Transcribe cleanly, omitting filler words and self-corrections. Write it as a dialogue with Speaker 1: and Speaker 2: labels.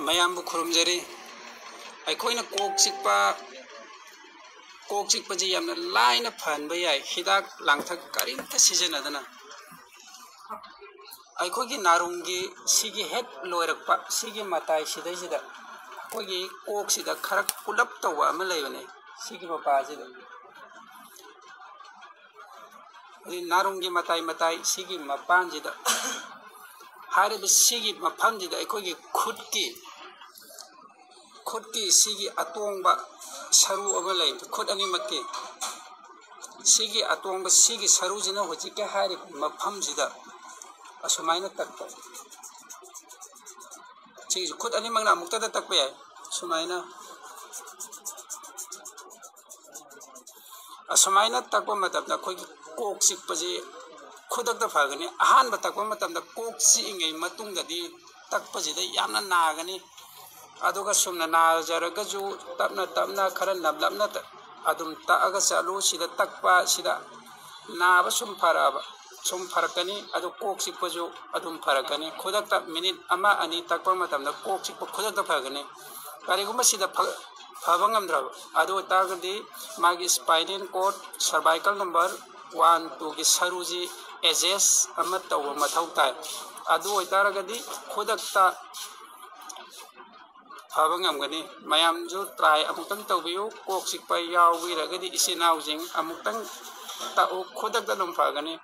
Speaker 1: ꯃꯌꯥꯝꯕꯨ ꯈꯨꯔꯨꯝꯖꯔꯤ ꯑꯩꯈꯣꯏꯅ ꯀꯣꯛ ꯆꯤꯛꯄꯁꯤ ꯌꯥꯝꯅ ꯂꯥꯏꯅ ꯐꯍꯟꯕ ꯌꯥꯏ ꯍꯤꯗꯥꯛ ꯂꯥꯡꯊꯛ ꯀꯔꯤꯝꯇ ꯁꯤꯖꯤꯟꯅꯗꯅ ꯑꯩꯈꯣꯏꯒꯤ ꯅꯥꯔꯨꯡꯒꯤ ꯁꯤꯒꯤ ꯍꯦꯛ ꯂꯣꯏꯔꯛꯄ ꯁꯤꯒꯤ ꯃꯇꯥꯏ ꯁꯤꯗꯩꯁꯤꯗ ꯑꯩꯈꯣꯏꯒꯤ ꯀꯣꯛꯁꯤꯗ ꯈꯔ ꯄꯨꯂꯞ ꯇꯧꯕ ꯑꯃ ꯂꯩꯕꯅꯦ ꯁꯤꯒꯤ ꯃꯄꯥꯁꯤꯗ ꯅꯥꯔꯨꯡꯒꯤ ꯃꯇꯥꯏ ꯁꯤꯒꯤ ꯃꯄꯥꯟꯁꯤꯗ ꯍꯥꯏꯔꯤꯕ ꯁꯤꯒꯤ ꯃꯐꯝꯁꯤꯗ ꯑꯩꯈꯣꯏꯒꯤ ꯈꯨꯠꯀꯤ ꯁꯤꯒꯤ ꯑꯇꯣꯡꯕ ꯁꯔꯨ ꯑꯃ ꯂꯩ ꯈꯨꯠ ꯑꯅꯤꯃꯛꯀꯤ ꯁꯤꯒꯤ ꯑꯇꯣꯡꯕ ꯁꯤꯒꯤ ꯁꯔꯨꯁꯤꯅ ꯍꯧꯖꯤꯛꯀꯤ ꯍꯥꯏꯔꯤꯕ ꯃꯐꯝꯁꯤꯗ ꯑꯁꯨꯃꯥꯏꯅ ꯇꯛꯄ ꯁꯤꯒꯤ ꯈꯨꯠ ꯑꯅꯤꯃꯛꯅ ꯑꯃꯨꯛꯇꯗ ꯇꯛꯄ ꯌꯥꯏ ꯁꯨꯃꯥꯏꯅ ꯑꯁꯨꯃꯥꯏꯅ ꯇꯛꯄ ꯃꯇꯝꯗ ꯑꯩꯈꯣꯏꯒꯤ ꯀꯣꯛ ꯆꯤꯛꯄꯁꯤ ꯈꯨꯗꯛꯇ ꯐꯒꯅꯤ ꯑꯍꯥꯟꯕ ꯇꯛꯄ ꯃꯇꯝꯗ ꯀꯣꯛ ꯆꯤꯛꯏꯉꯩ ꯃꯇꯨꯡꯗꯗꯤ ꯇꯛꯄꯁꯤꯗ ꯌꯥꯝꯅ ꯅꯥꯒꯅꯤ ꯑꯗꯨꯒ ꯁꯨꯝꯅ ꯅꯥꯖꯔꯒꯁꯨ ꯇꯞꯅ ꯈꯔ ꯅꯝꯂꯞꯅ ꯑꯗꯨꯝ ꯇꯛꯑꯒ ꯆꯠꯂꯨ ꯁꯤꯗ ꯇꯛꯄ ꯁꯤꯗ ꯅꯥꯕ ꯁꯨꯝ ꯐꯔꯛꯀꯅꯤ ꯑꯗꯨ ꯀꯣꯛ ꯆꯤꯛꯄꯁꯨ ꯑꯗꯨꯝ ꯐꯔꯛꯀꯅꯤ ꯈꯨꯗꯛꯇ ꯃꯤꯅꯤꯠ 1-2 ꯇꯛꯄ ꯃꯇꯝꯗ ꯀꯣꯛ ꯆꯤꯛꯄ ꯈꯨꯗꯛꯇ ꯐꯒꯅꯤ ꯀꯔꯤꯒꯨꯝꯕ ꯁꯤꯗ ꯐꯕ ꯉꯝꯗ꯭ꯔꯕ ꯑꯗꯨ ꯑꯣꯏꯇꯥꯔꯒꯗꯤ ꯃꯥꯒꯤ ꯁ꯭ꯄꯥꯏꯅꯦꯜ ꯀꯣꯔꯗ ꯁꯔꯚꯥꯏꯀꯜ ꯅꯝꯕꯔ 1-2ꯒꯤ ꯁꯔꯨꯁꯤ ꯑꯦꯗꯖꯁ ꯑꯃ ꯇꯧꯕ ꯃꯊꯧ ꯇꯥꯏ ꯑꯗꯨ ꯑꯣꯏꯇꯥꯔꯒꯗꯤ ꯈꯨꯗꯛꯇ ꯐꯕ ꯉꯝꯒꯅꯤ ꯃꯌꯥꯝꯁꯨ ꯇ꯭ꯔꯥꯏ ꯑꯃꯨꯛꯇꯪ ꯇꯧꯕꯤꯌꯨ ꯀꯣꯛ ꯆꯤꯛꯄ ꯌꯥꯎꯕꯤꯔꯒꯗꯤ ꯏꯆꯤꯟ ꯏꯅꯥꯎꯁꯤꯡ ꯑꯃꯨꯛꯇꯪ ꯇꯛꯎ ꯈꯨꯗꯛꯇ ꯑꯗꯨꯝ ꯐꯒꯅꯤ